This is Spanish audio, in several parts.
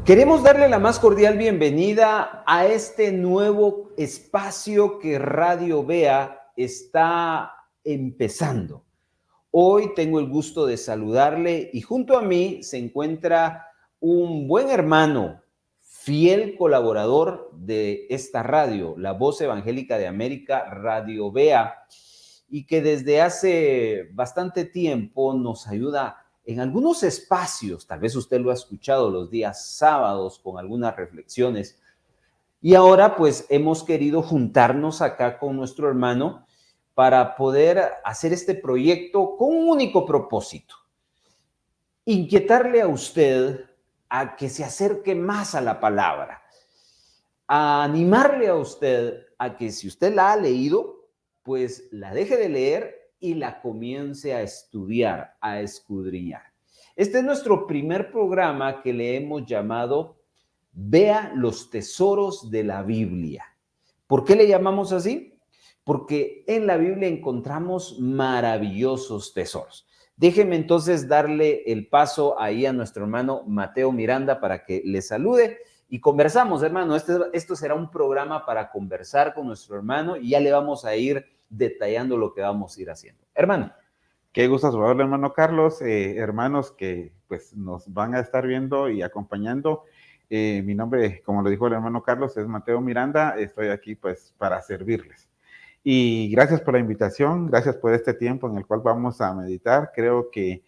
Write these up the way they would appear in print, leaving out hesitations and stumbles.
Queremos darle la más cordial bienvenida a este nuevo espacio que Radio Vea está empezando. Hoy tengo el gusto de saludarle y junto a mí se encuentra un buen hermano, fiel colaborador de esta radio, la Voz Evangélica de América, Radio Vea, y que desde hace bastante tiempo nos ayuda en algunos espacios. Tal vez usted lo ha escuchado los días sábados con algunas reflexiones. Y ahora pues hemos querido juntarnos acá con nuestro hermano para poder hacer este proyecto con un único propósito: inquietarle a usted a que se acerque más a la palabra, a animarle a usted a que, si usted la ha leído, pues la deje de leer y la comience a estudiar, a escudriñar. Este es nuestro primer programa que le hemos llamado Vea los tesoros de la Biblia. ¿Por qué le llamamos así? Porque en la Biblia encontramos maravillosos tesoros. Déjeme entonces darle el paso ahí a nuestro hermano Mateo Miranda para que le salude y conversamos, hermano. Esto será un programa para conversar con nuestro hermano y ya le vamos a ir detallando lo que vamos a ir haciendo. Hermano. Qué gusto saludarle, hermano Carlos, hermanos que pues nos van a estar viendo y acompañando. Mi nombre, como lo dijo el hermano Carlos, es Mateo Miranda. Estoy aquí pues para servirles. Y gracias por la invitación, gracias por este tiempo en el cual vamos a meditar. Creo que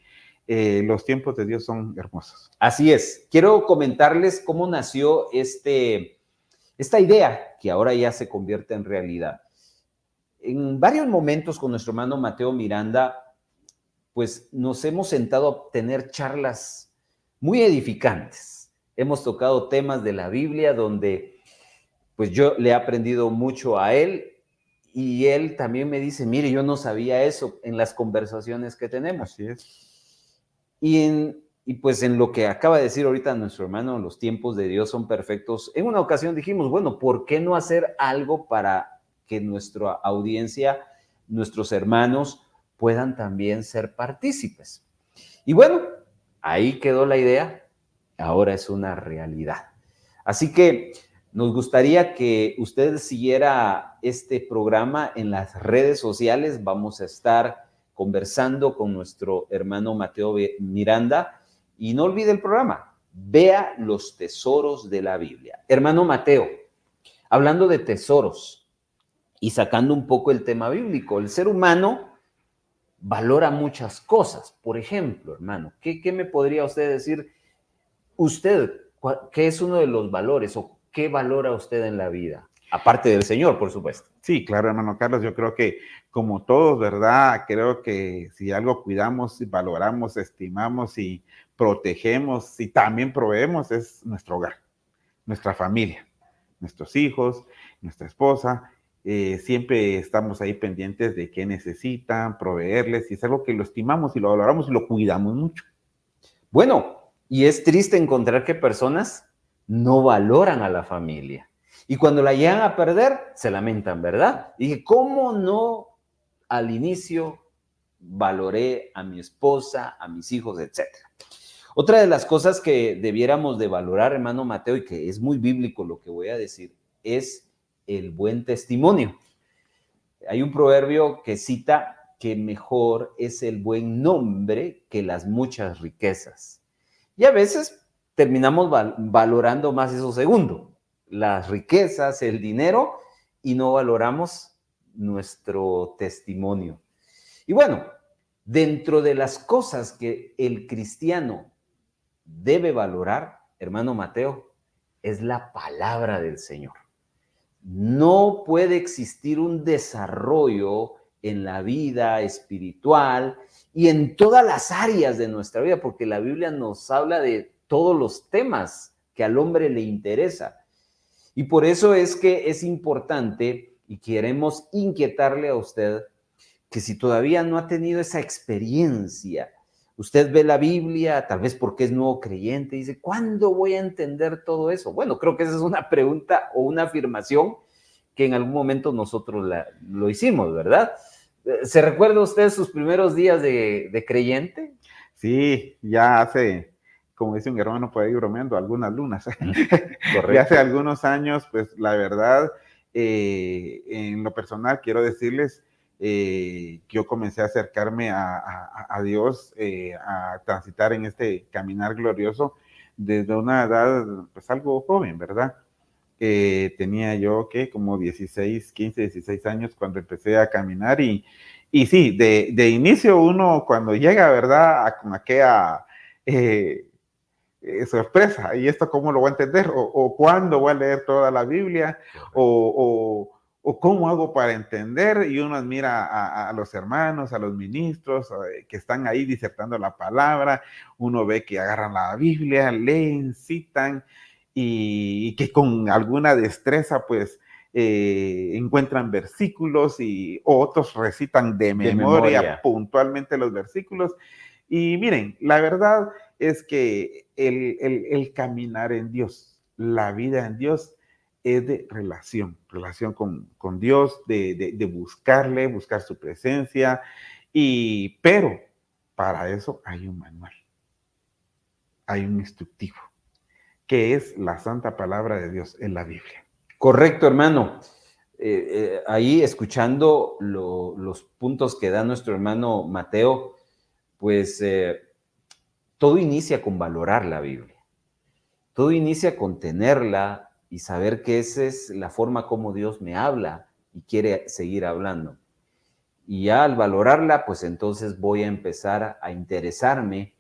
los tiempos de Dios son hermosos. Así es. Quiero comentarles cómo nació esta idea que ahora ya se convierte en realidad. En varios momentos con nuestro hermano Mateo Miranda, pues nos hemos sentado a tener charlas muy edificantes. Hemos tocado temas de la Biblia donde pues yo le he aprendido mucho a él y él también me dice, mire, yo no sabía eso, en las conversaciones que tenemos. Así es. Y pues en lo que acaba de decir ahorita nuestro hermano, los tiempos de Dios son perfectos. En una ocasión dijimos, bueno, ¿por qué no hacer algo para que nuestra audiencia, nuestros hermanos, puedan también ser partícipes? Y bueno, ahí quedó la idea, ahora es una realidad. Así que nos gustaría que usted siguiera este programa en las redes sociales. Vamos a estar conversando con nuestro hermano Mateo Miranda. Y no olvide el programa, Vea los tesoros de la Biblia. Hermano Mateo, hablando de tesoros y sacando un poco el tema bíblico, el ser humano valora muchas cosas. Por ejemplo, hermano, ¿qué me podría usted decir? Usted, ¿qué es uno de los valores o qué valora usted en la vida? Aparte del Señor, por supuesto. Sí, claro, hermano Carlos, yo creo que como todos, ¿verdad? Creo que si algo cuidamos, valoramos, estimamos y protegemos y también proveemos es nuestro hogar, nuestra familia, nuestros hijos, nuestra esposa. Siempre estamos ahí pendientes de qué necesitan, proveerles, y es algo que lo estimamos y lo valoramos y lo cuidamos mucho. Bueno, y es triste encontrar que personas no valoran a la familia. Y cuando la llegan a perder, se lamentan, ¿verdad? Dije, ¿cómo no al inicio valoré a mi esposa, a mis hijos, etcétera? Otra de las cosas que debiéramos de valorar, hermano Mateo, y que es muy bíblico lo que voy a decir, es el buen testimonio. Hay un proverbio que cita que mejor es el buen nombre que las muchas riquezas. Y a veces terminamos valorando más eso segundo, las riquezas, el dinero, y no valoramos nuestro testimonio. Y bueno, dentro de las cosas que el cristiano debe valorar, hermano Mateo, es la palabra del Señor. No puede existir un desarrollo en la vida espiritual y en todas las áreas de nuestra vida, porque la Biblia nos habla de todos los temas que al hombre le interesa. Y por eso es que es importante y queremos inquietarle a usted que si todavía no ha tenido esa experiencia, usted ve la Biblia, tal vez porque es nuevo creyente, y dice, ¿cuándo voy a entender todo eso? Bueno, creo que esa es una pregunta o una afirmación que en algún momento nosotros lo hicimos, ¿verdad? ¿Se recuerda usted sus primeros días de creyente? Sí, ya hace como dice un hermano por ahí bromeando, algunas lunas. Correcto. Y hace algunos años, pues la verdad, en lo personal quiero decirles que yo comencé a acercarme a Dios, a transitar en este caminar glorioso desde una edad pues algo joven, ¿verdad? Tenía yo que como 16, 15, 16 años cuando empecé a caminar y sí, de inicio uno cuando llega, ¿verdad? Con aquella sorpresa, ¿y esto cómo lo voy a entender? O cuándo voy a leer toda la Biblia, o cómo hago para entender, y uno admira a los hermanos, a los ministros que están ahí disertando la palabra, uno ve que agarran la Biblia, leen, citan, y que con alguna destreza, pues, encuentran versículos y otros recitan de memoria puntualmente los versículos. Y miren, la verdad es que el caminar en Dios, la vida en Dios, es de relación con Dios, de buscarle, buscar su presencia, pero para eso hay un manual, hay un instructivo, que es la santa palabra de Dios en la Biblia. Correcto, hermano. Ahí escuchando los puntos que da nuestro hermano Mateo, pues todo inicia con valorar la Biblia. Todo inicia con tenerla y saber que esa es la forma como Dios me habla y quiere seguir hablando. Y ya al valorarla, pues entonces voy a empezar a interesarme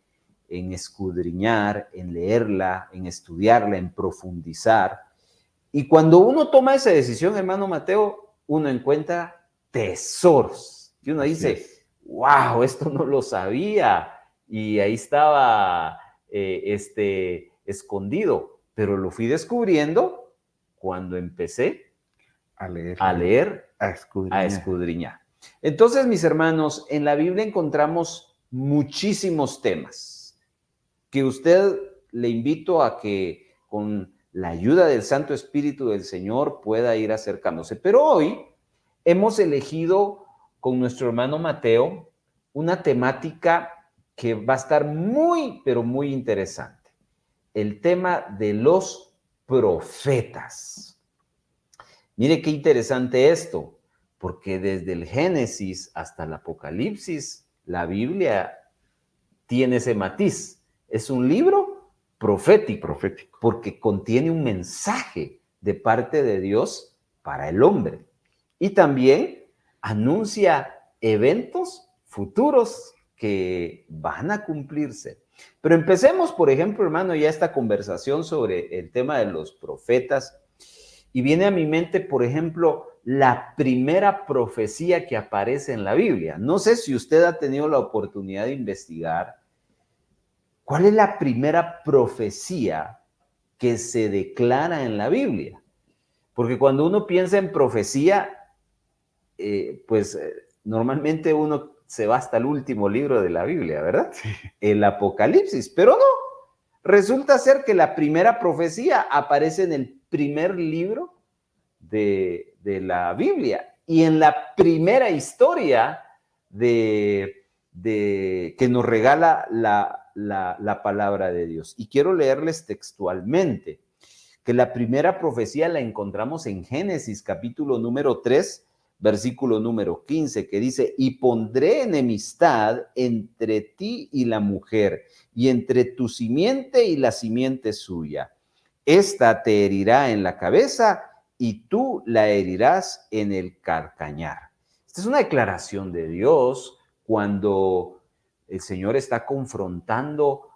en escudriñar, en leerla, en estudiarla, en profundizar. Y cuando uno toma esa decisión, hermano Mateo, uno encuentra tesoros. Y uno dice, wow, esto no lo sabía. Y ahí estaba escondido. Pero lo fui descubriendo cuando empecé a leer, a escudriñar. Entonces, mis hermanos, en la Biblia encontramos muchísimos temas que usted le invito a que con la ayuda del Santo Espíritu del Señor pueda ir acercándose. Pero hoy hemos elegido con nuestro hermano Mateo una temática que va a estar muy, pero muy interesante. El tema de los profetas. Mire qué interesante esto, porque desde el Génesis hasta el Apocalipsis, la Biblia tiene ese matiz. Es un libro profético, porque contiene un mensaje de parte de Dios para el hombre. Y también anuncia eventos futuros que van a cumplirse. Pero empecemos, por ejemplo, hermano, ya esta conversación sobre el tema de los profetas. Y viene a mi mente, por ejemplo, la primera profecía que aparece en la Biblia. No sé si usted ha tenido la oportunidad de investigar cuál es la primera profecía que se declara en la Biblia. Porque cuando uno piensa en profecía, normalmente uno se va hasta el último libro de la Biblia, ¿verdad? Sí. El Apocalipsis, pero no. Resulta ser que la primera profecía aparece en el primer libro de la Biblia y en la primera historia que nos regala la palabra de Dios. Y quiero leerles textualmente que la primera profecía la encontramos en Génesis capítulo número 3, versículo número 15, que dice, y pondré enemistad entre ti y la mujer, y entre tu simiente y la simiente suya. Esta te herirá en la cabeza y tú la herirás en el calcañar. Esta es una declaración de Dios cuando el Señor está confrontando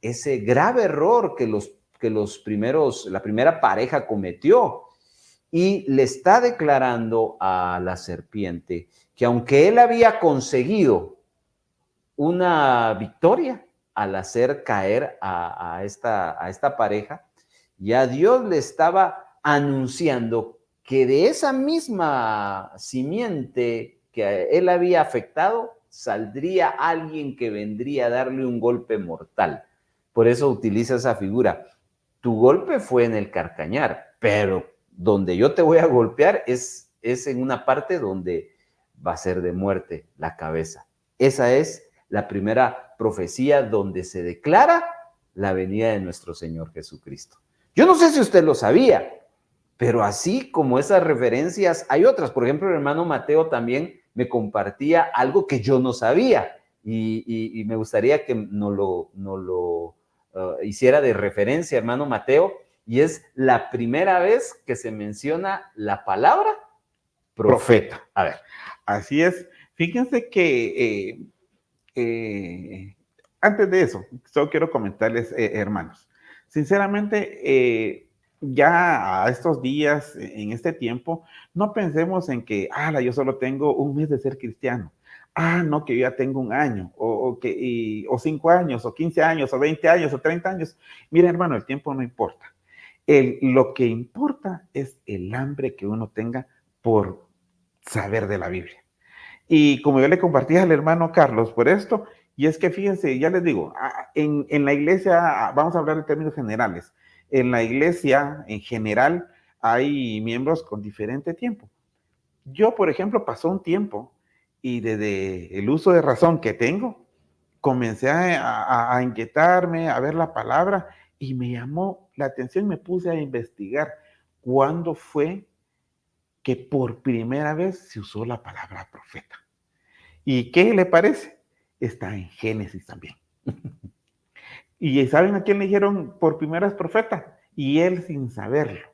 ese grave error que la primera pareja cometió, y le está declarando a la serpiente que aunque él había conseguido una victoria al hacer caer a esta pareja, ya Dios le estaba anunciando que de esa misma simiente que él había afectado, saldría alguien que vendría a darle un golpe mortal. Por eso utiliza esa figura. Tu golpe fue en el calcañar, pero donde yo te voy a golpear es en una parte donde va a ser de muerte la cabeza. Esa es la primera profecía donde se declara la venida de nuestro Señor Jesucristo. Yo no sé si usted lo sabía, pero así como esas referencias, hay otras. Por ejemplo, el hermano Mateo también me compartía algo que yo no sabía y me gustaría que nos lo hiciera de referencia, hermano Mateo, y es la primera vez que se menciona la palabra profeta. A ver. Así es. Fíjense que antes de eso, solo quiero comentarles, hermanos, sinceramente, ya a estos días, en este tiempo, no pensemos en que, yo solo tengo un mes de ser cristiano. No, que yo ya tengo un año, o 5 años, o 15 años, o 20 años, o 30 años. Mira, hermano, el tiempo no importa. Lo que importa es el hambre que uno tenga por saber de la Biblia. Y como yo le compartí al hermano Carlos por esto, y es que fíjense, ya les digo, en la iglesia, vamos a hablar en términos generales, en la iglesia en general hay miembros con diferente tiempo. Yo, por ejemplo, pasó un tiempo y desde el uso de razón que tengo, comencé a inquietarme, a ver la palabra y me llamó la atención, me puse a investigar cuándo fue que por primera vez se usó la palabra profeta. ¿Y qué le parece? Está en Génesis también. ¿Y saben a quién le dijeron por primera vez profeta? Y él sin saberlo.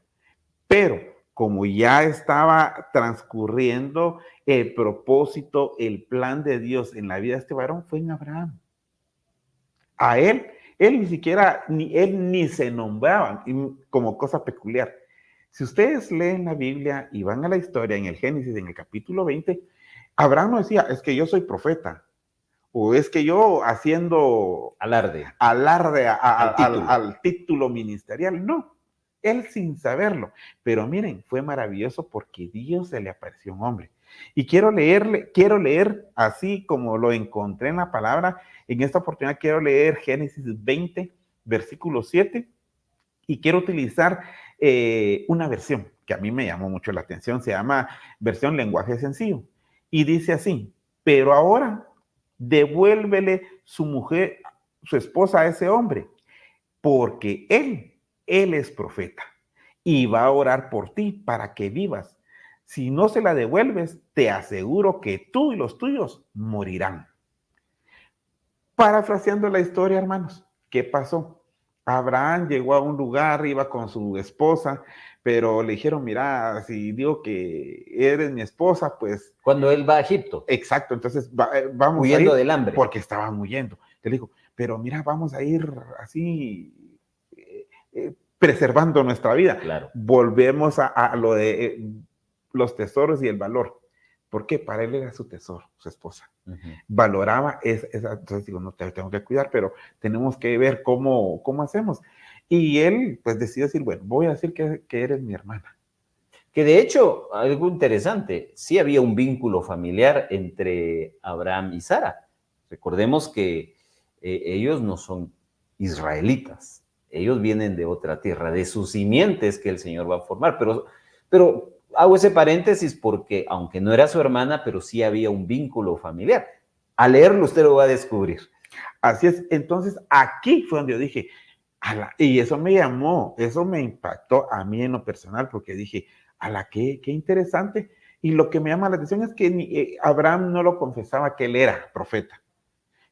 Pero como ya estaba transcurriendo el propósito, el plan de Dios en la vida de este varón, fue en Abraham. A él ni siquiera, él ni se nombraba como cosa peculiar. Si ustedes leen la Biblia y van a la historia en el Génesis, en el capítulo 20, Abraham no decía, es que yo soy profeta, o es que yo haciendo alarde al título ministerial. No, él sin saberlo. Pero miren, fue maravilloso porque Dios se le apareció un hombre. Y quiero leer así como lo encontré en la palabra. En esta oportunidad quiero leer Génesis 20, versículo 7, y quiero utilizar una versión que a mí me llamó mucho la atención. Se llama versión lenguaje sencillo. Y dice así, pero ahora devuélvele su mujer, su esposa a ese hombre, porque él es profeta y va a orar por ti para que vivas. Si no se la devuelves, te aseguro que tú y los tuyos morirán. Parafraseando la historia, hermanos, ¿qué pasó? Abraham llegó a un lugar, iba con su esposa, pero le dijeron, mira, si digo que eres mi esposa, pues... Cuando él va a Egipto. Exacto, entonces vamos huyendo a ir, del hambre. porque estaban huyendo. Le dijo, pero mira, vamos a ir así, preservando nuestra vida. Claro. Volvemos a lo de los tesoros y el valor. Porque para él era su tesoro, su esposa. Valoraba esa, entonces digo, no te tengo que cuidar, pero tenemos que ver cómo hacemos. Y él pues decidió decir, bueno, voy a decir que eres mi hermana. Que de hecho, algo interesante, sí había un vínculo familiar entre Abraham y Sara. Recordemos que ellos no son israelitas, ellos vienen de otra tierra, de sus simientes que el Señor va a formar. Pero hago ese paréntesis porque, aunque no era su hermana, pero sí había un vínculo familiar. Al leerlo usted lo va a descubrir. Así es, entonces aquí fue donde yo dije, y eso me llamó, eso me impactó a mí en lo personal, porque dije, qué interesante. Y lo que me llama la atención es que Abraham no lo confesaba que él era profeta,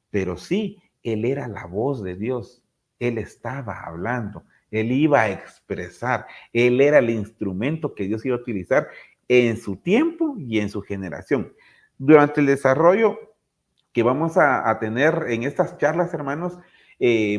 pero sí, él era la voz de Dios, él estaba hablando, él iba a expresar, él era el instrumento que Dios iba a utilizar en su tiempo y en su generación. Durante el desarrollo que vamos a tener en estas charlas, hermanos,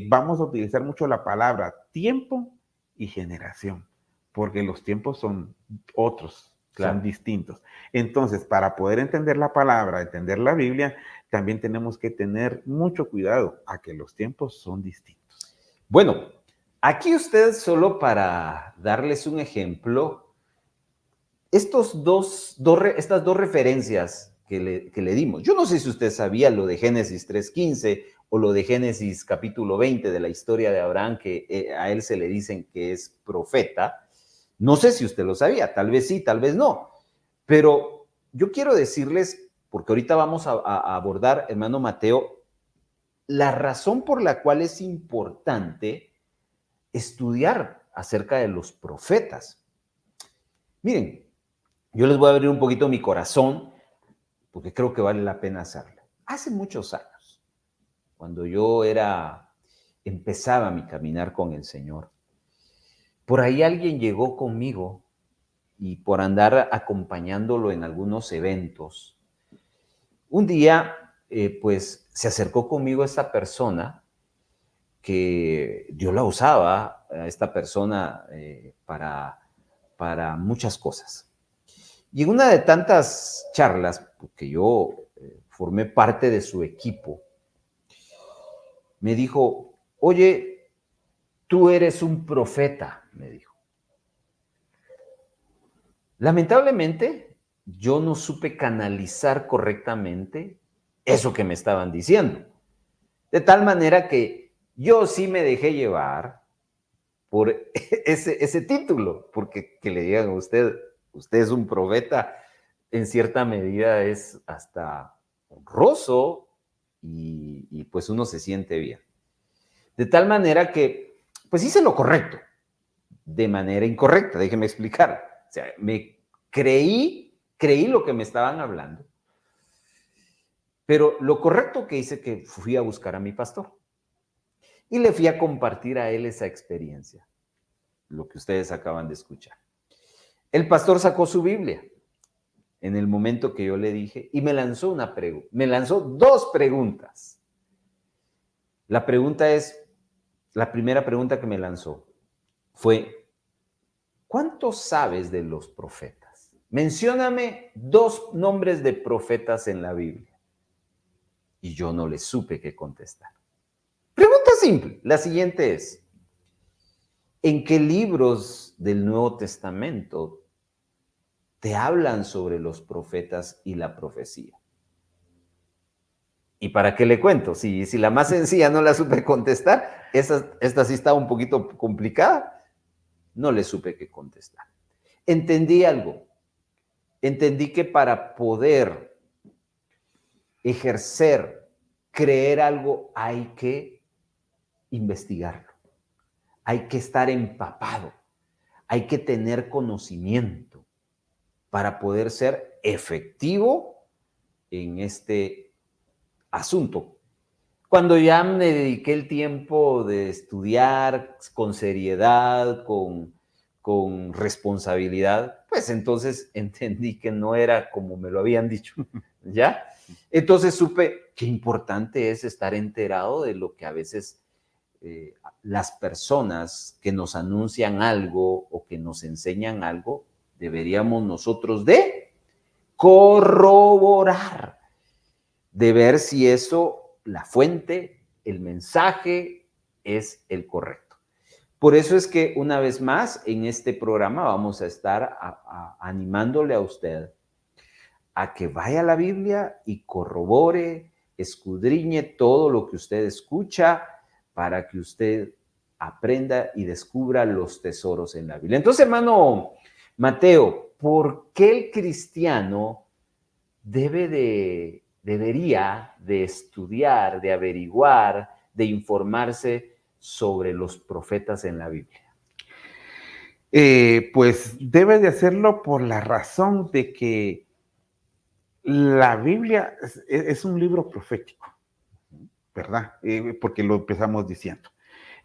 vamos a utilizar mucho la palabra tiempo y generación, porque los tiempos son otros, claro, son distintos. Entonces, para poder entender la palabra, entender la Biblia, también tenemos que tener mucho cuidado a que los tiempos son distintos. Bueno, aquí ustedes, solo para darles un ejemplo, estas dos referencias que le dimos, yo no sé si usted sabía lo de Génesis 3:15 o lo de Génesis capítulo 20 de la historia de Abraham, que a él se le dicen que es profeta. No sé si usted lo sabía, tal vez sí, tal vez no. Pero yo quiero decirles, porque ahorita vamos a abordar, hermano Mateo, la razón por la cual es importante estudiar acerca de los profetas. Miren, yo les voy a abrir un poquito mi corazón porque creo que vale la pena hacerlo. Hace muchos años, cuando yo empezaba mi caminar con el Señor, por ahí alguien llegó conmigo y por andar acompañándolo en algunos eventos, un día, pues, se acercó conmigo esta persona que yo la usaba, a esta persona, para muchas cosas. Y en una de tantas charlas, porque yo formé parte de su equipo, me dijo, oye, tú eres un profeta, me dijo. Lamentablemente, yo no supe canalizar correctamente eso que me estaban diciendo. De tal manera que yo sí me dejé llevar por ese título, porque que le digan a usted, usted es un profeta, en cierta medida es hasta honroso y pues uno se siente bien. De tal manera que, pues hice lo correcto, de manera incorrecta, déjeme explicar. O sea, creí lo que me estaban hablando, pero lo correcto que hice que fui a buscar a mi pastor y le fui a compartir a él esa experiencia, lo que ustedes acaban de escuchar. El pastor sacó su Biblia en el momento que yo le dije y me lanzó dos preguntas. La primera pregunta que me lanzó fue, ¿cuánto sabes de los profetas? Mencióname 2 nombres de profetas en la Biblia. Y yo no le supe qué contestar. Pregunta simple. La siguiente es, ¿en qué libros del Nuevo Testamento te hablan sobre los profetas y la profecía? ¿Y para qué le cuento? Si la más sencilla no la supe contestar, esta sí estaba un poquito complicada, no le supe qué contestar. Entendí algo. Entendí que para poder ejercer, creer algo, hay que investigarlo. Hay que estar empapado. Hay que tener conocimiento para poder ser efectivo en este asunto. Cuando ya me dediqué el tiempo de estudiar con seriedad, con responsabilidad, pues entonces entendí que no era como me lo habían dicho, ¿ya? Entonces supe qué importante es estar enterado de lo que a veces las personas que nos anuncian algo o que nos enseñan algo, deberíamos nosotros de corroborar, de ver si eso, la fuente, el mensaje es el correcto. Por eso es que una vez más en este programa vamos a estar animándole a usted a que vaya a la Biblia y corrobore, escudriñe todo lo que usted escucha para que usted aprenda y descubra los tesoros en la Biblia. Entonces, hermano Mateo, ¿por qué el cristiano debería de estudiar, de averiguar, de informarse sobre los profetas en la Biblia? Pues debe de hacerlo por la razón de que la Biblia es un libro profético, ¿verdad? Porque lo empezamos diciendo.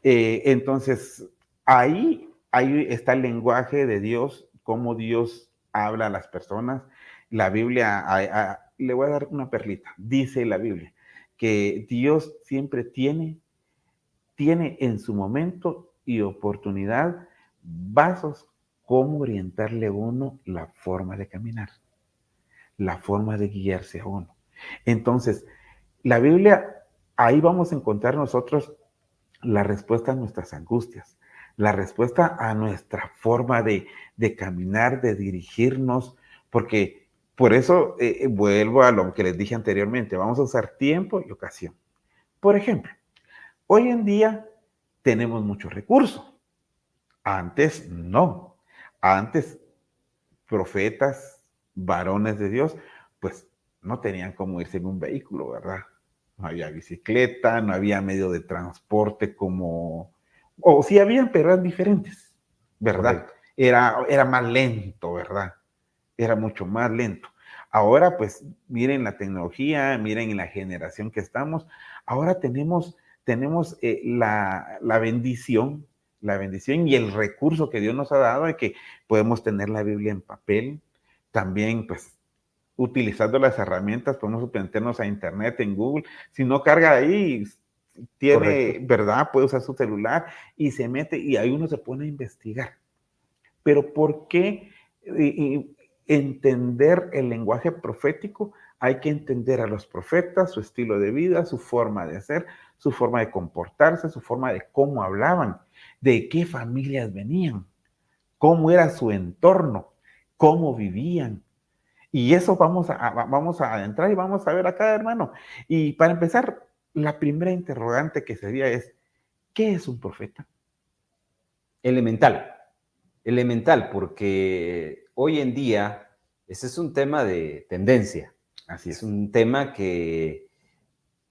Entonces, ahí está el lenguaje de Dios, cómo Dios habla a las personas. La Biblia, le voy a dar una perlita. Dice la Biblia que Dios siempre tiene en su momento y oportunidad vasos cómo orientarle a uno la forma de caminar, la forma de guiarse a uno. Entonces, la Biblia, ahí vamos a encontrar nosotros la respuesta a nuestras angustias, la respuesta a nuestra forma de caminar, de dirigirnos, porque por eso vuelvo a lo que les dije anteriormente, vamos a usar tiempo y ocasión. Por ejemplo, hoy en día tenemos muchos recursos, antes no, antes profetas, varones de Dios, pues no tenían cómo irse en un vehículo, ¿verdad? No había bicicleta, no había medio de transporte como, o sí habían, pero eran diferentes, ¿verdad? Correcto. Era más lento, ¿verdad? Era mucho más lento. Ahora, pues, miren la tecnología, miren la generación que estamos. Ahora tenemos la bendición y el recurso que Dios nos ha dado de que podemos tener la Biblia en papel. También, pues, utilizando las herramientas, podemos meternos a internet, en Google. Si no carga ahí, tiene, Correcto. ¿verdad? Puede usar su celular y se mete y ahí uno se pone a investigar. Pero ¿por qué entender el lenguaje profético? Hay que entender a los profetas, su estilo de vida, su forma de ser, su forma de comportarse, su forma de cómo hablaban, de qué familias venían, cómo era su entorno, cómo vivían. Y eso vamos a adentrar y vamos a ver acá, hermano. Y para empezar, la primera interrogante que sería es, ¿qué es un profeta? Elemental. Elemental, porque hoy en día ese es un tema de tendencia. Así Es es. un tema que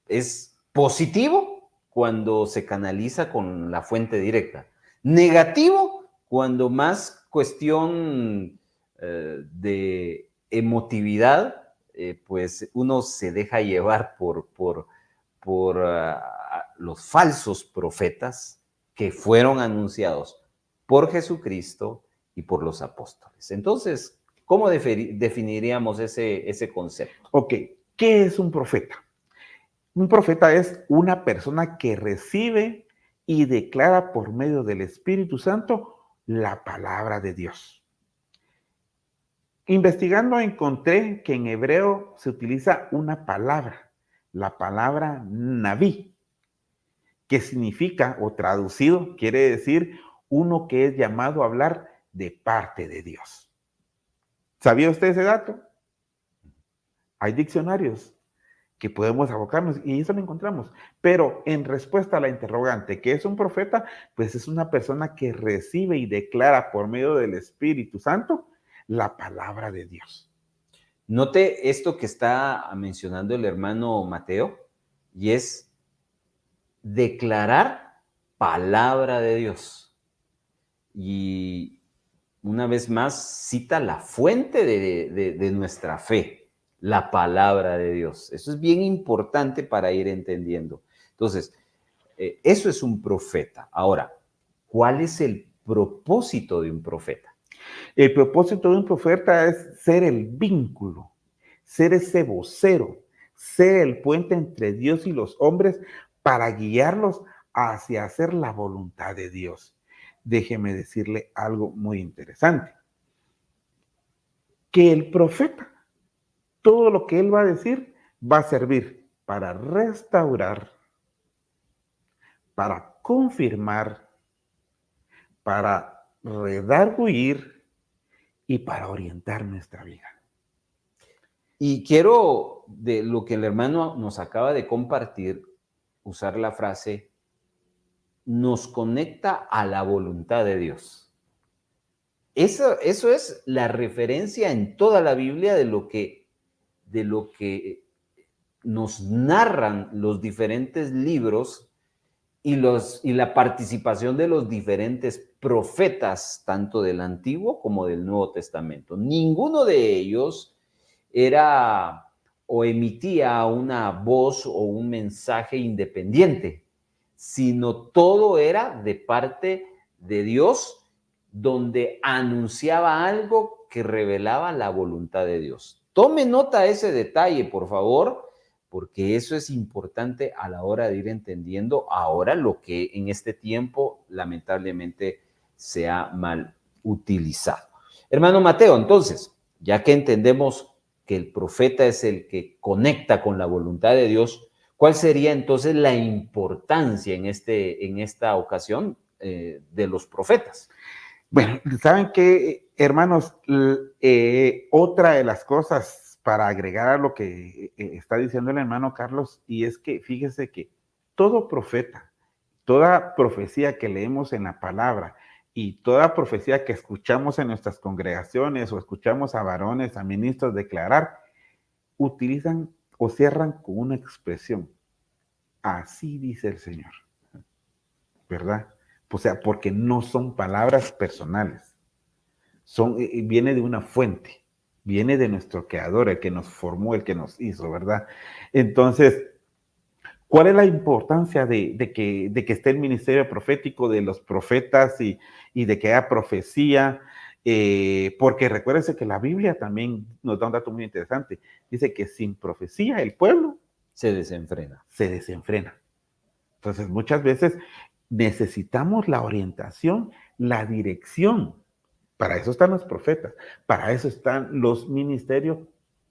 es positivo cuando se canaliza con la fuente directa. Negativo cuando más cuestión de emotividad, pues uno se deja llevar por los falsos profetas que fueron anunciados por Jesucristo y por los apóstoles. Entonces, ¿cómo definiríamos ese concepto? Ok, ¿qué es un profeta? Un profeta es una persona que recibe y declara por medio del Espíritu Santo la palabra de Dios. Investigando encontré que en hebreo se utiliza una palabra, la palabra naví, que significa, o traducido, quiere decir uno que es llamado a hablar de parte de Dios. ¿Sabía usted ese dato? Hay diccionarios que podemos abocarnos y eso lo encontramos. Pero en respuesta a la interrogante, ¿qué es un profeta? Pues es una persona que recibe y declara por medio del Espíritu Santo la palabra de Dios. Note esto que está mencionando el hermano Mateo, y es declarar palabra de Dios. Y una vez más cita la fuente de nuestra fe, la palabra de Dios. Eso es bien importante para ir entendiendo. Entonces, eso es un profeta. Ahora, ¿cuál es el propósito de un profeta? El propósito de un profeta es ser el vínculo, ser ese vocero, ser el puente entre Dios y los hombres para guiarlos hacia hacer la voluntad de Dios. Déjeme decirle algo muy interesante, que el profeta, todo lo que él va a decir, va a servir para restaurar, para confirmar, para redarguir y para orientar nuestra vida. Y quiero, de lo que el hermano nos acaba de compartir, usar la frase, nos conecta a la voluntad de Dios. Eso es la referencia en toda la Biblia de lo que nos narran los diferentes libros y la participación de los diferentes profetas, tanto del Antiguo como del Nuevo Testamento. Ninguno de ellos era o emitía una voz o un mensaje independiente, sino todo era de parte de Dios, donde anunciaba algo que revelaba la voluntad de Dios. Tome nota de ese detalle, por favor, porque eso es importante a la hora de ir entendiendo ahora lo que en este tiempo lamentablemente se ha mal utilizado. Hermano Mateo, entonces, ya que entendemos que el profeta es el que conecta con la voluntad de Dios, ¿cuál sería entonces la importancia en esta ocasión de los profetas? Bueno, ¿saben qué, hermanos? Otra de las cosas para agregar a lo que está diciendo el hermano Carlos, y es que fíjese que todo profeta, toda profecía que leemos en la palabra y toda profecía que escuchamos en nuestras congregaciones o escuchamos a varones, a ministros declarar, utilizan o cierran con una expresión. así dice el Señor, ¿verdad? O sea, porque no son palabras personales, viene de una fuente, viene de nuestro creador, el que nos formó, el que nos hizo, ¿verdad? Entonces, ¿cuál es la importancia de que esté el ministerio profético, de los profetas y de que haya profecía? Porque recuérdense que la Biblia también nos da un dato muy interesante. Dice que sin profecía el pueblo Se desenfrena. se desenfrena. Entonces, muchas veces necesitamos la orientación, la dirección. Para eso están los profetas, para eso están los ministerios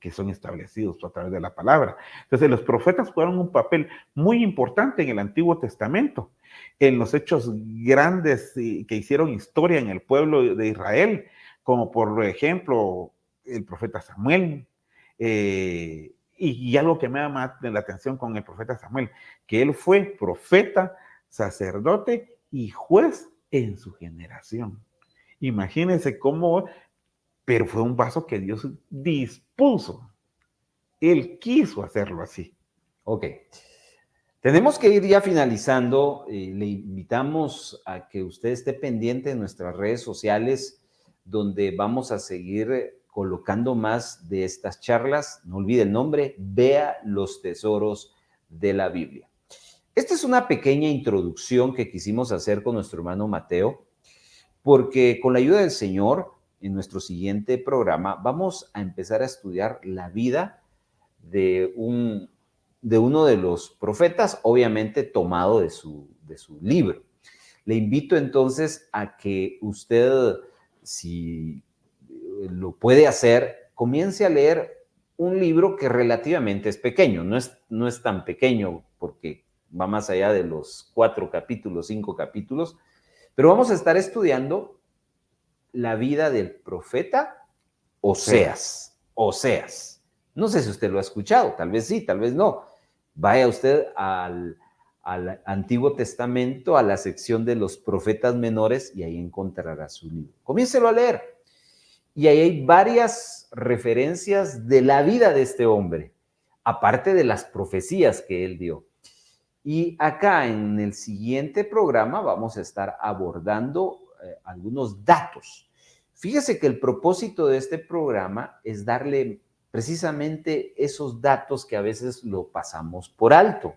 que son establecidos a través de la palabra. Entonces, los profetas jugaron un papel muy importante en el Antiguo Testamento, en los hechos grandes que hicieron historia en el pueblo de Israel, como por ejemplo el profeta Samuel. Y algo que me llama la atención con el profeta Samuel, que él fue profeta, sacerdote y juez en su generación. Imagínense cómo, pero fue un vaso que Dios dispuso. Él quiso hacerlo así. Ok. Tenemos que ir ya finalizando. Le invitamos a que usted esté pendiente de nuestras redes sociales, donde vamos a seguir colocando más de estas charlas. No olvide el nombre, Vea los Tesoros de la Biblia. Esta es una pequeña introducción que quisimos hacer con nuestro hermano Mateo, porque con la ayuda del Señor, en nuestro siguiente programa, vamos a empezar a estudiar la vida de uno de los profetas, obviamente tomado de su libro. Le invito entonces a que usted, si lo puede hacer, comience a leer un libro que relativamente es pequeño. No es tan pequeño porque va más allá de los 4 capítulos, 5 capítulos, pero vamos a estar estudiando la vida del profeta Oseas. Oseas. No sé si usted lo ha escuchado, tal vez sí, tal vez no. Vaya usted al Antiguo Testamento, a la sección de los profetas menores, y ahí encontrará su libro. Comiéncelo a leer. Y ahí hay varias referencias de la vida de este hombre, aparte de las profecías que él dio. Y acá en el siguiente programa vamos a estar abordando algunos datos. Fíjese que el propósito de este programa es darle precisamente esos datos que a veces lo pasamos por alto.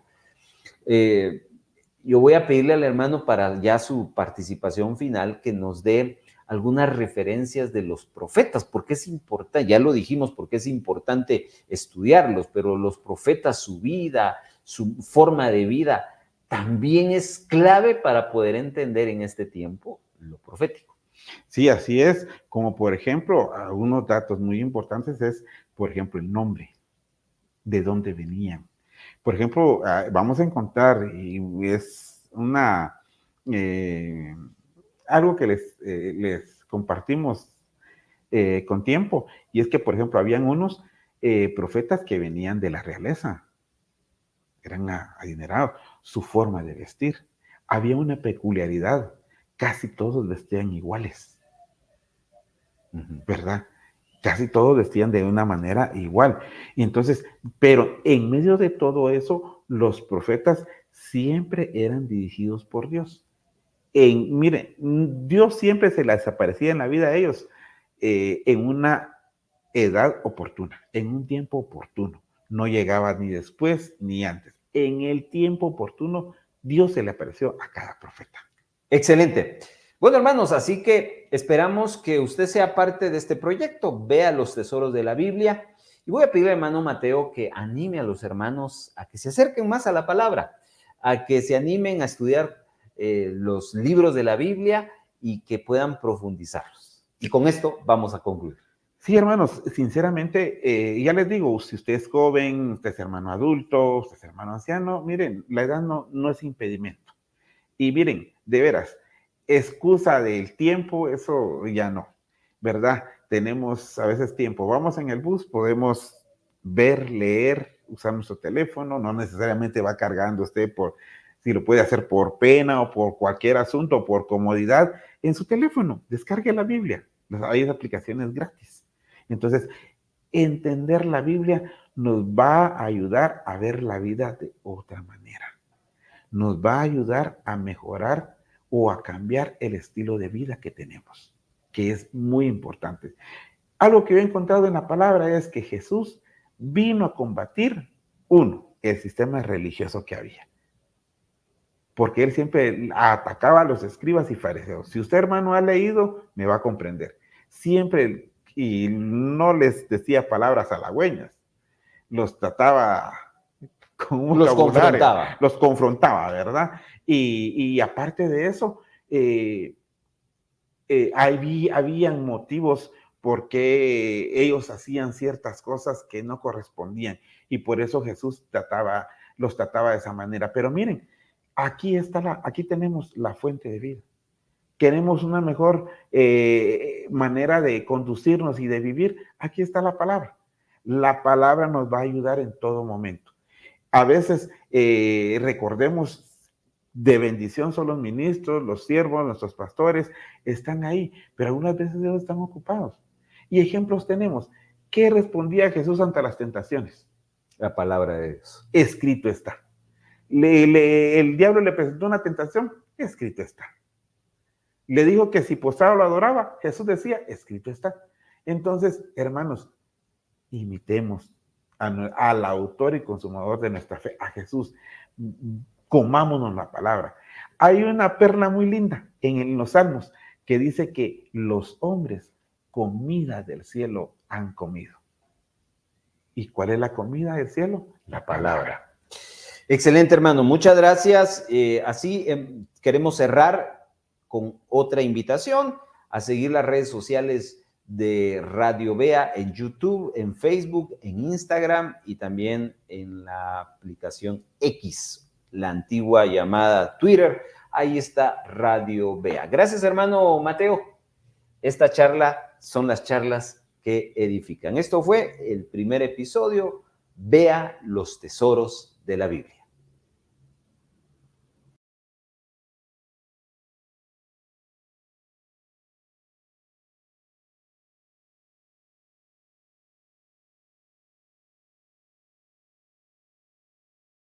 Yo voy a pedirle al hermano para ya su participación final que nos dé algunas referencias de los profetas, porque es importante, ya lo dijimos, porque es importante estudiarlos, pero los profetas, su vida, su forma de vida, también es clave para poder entender en este tiempo lo profético. Sí, así es. Como por ejemplo, algunos datos muy importantes es, por ejemplo, el nombre, de dónde venían. Por ejemplo, vamos a encontrar, y es algo que les compartimos con tiempo, y es que, por ejemplo, habían unos profetas que venían de la realeza, eran adinerados, su forma de vestir. Había una peculiaridad, casi todos vestían iguales, ¿verdad? Casi todos vestían de una manera igual. Y entonces, pero en medio de todo eso, los profetas siempre eran dirigidos por Dios. Miren, Dios siempre se les aparecía en la vida a ellos en una edad oportuna, en un tiempo oportuno. No llegaba ni después ni antes. En el tiempo oportuno, Dios se le apareció a cada profeta. Excelente. Bueno, hermanos, así que esperamos que usted sea parte de este proyecto, Vea los Tesoros de la Biblia. Y voy a pedirle al hermano Mateo que anime a los hermanos a que se acerquen más a la palabra, a que se animen a estudiar los libros de la Biblia y que puedan profundizarlos. Y con esto vamos a concluir. Sí, hermanos, sinceramente, ya les digo, si usted es joven, usted es hermano adulto, usted es hermano anciano, miren, la edad no es impedimento. Y miren, de veras, excusa del tiempo, eso ya no, ¿verdad? Tenemos a veces tiempo. Vamos en el bus, podemos ver, leer, usar nuestro teléfono, no necesariamente va cargando usted si lo puede hacer por pena o por cualquier asunto, o por comodidad, en su teléfono, descargue la Biblia. Hay aplicaciones gratis. Entonces, entender la Biblia nos va a ayudar a ver la vida de otra manera. nos va a ayudar a mejorar o a cambiar el estilo de vida que tenemos, que es muy importante. Algo que yo he encontrado en la palabra es que Jesús vino a combatir, uno, el sistema religioso que había. Porque él siempre atacaba a los escribas y fariseos. Si usted, hermano, ha leído, me va a comprender. Siempre, y no les decía palabras halagüeñas, los trataba con un vocabulario, los confrontaba, ¿verdad? Y aparte de eso, habían motivos por qué ellos hacían ciertas cosas que no correspondían, y por eso Jesús los trataba de esa manera. Pero miren, aquí tenemos la fuente de vida. Queremos una mejor manera de conducirnos y de vivir. Aquí está la palabra. La palabra nos va a ayudar en todo momento. A veces recordemos, de bendición son los ministros, los siervos, nuestros pastores, están ahí, pero algunas veces ellos están ocupados. Y ejemplos tenemos. ¿Qué respondía Jesús ante las tentaciones? La palabra de Dios. Escrito está. El diablo le presentó una tentación, escrito está. Le dijo que si postrado lo adoraba, Jesús decía, escrito está. Entonces, hermanos, imitemos al autor y consumador de nuestra fe, a Jesús. Comámonos la palabra. Hay una perla muy linda en los Salmos que dice que los hombres comida del cielo han comido. ¿Y cuál es la comida del cielo? La palabra. Excelente, hermano. Muchas gracias. Así queremos cerrar con otra invitación a seguir las redes sociales de Radio Vea en YouTube, en Facebook, en Instagram y también en la aplicación X, la antigua llamada Twitter. Ahí está Radio Vea. Gracias, hermano Mateo. Esta charla son las charlas que edifican. Esto fue el primer episodio, Vea los tesoros de la Biblia.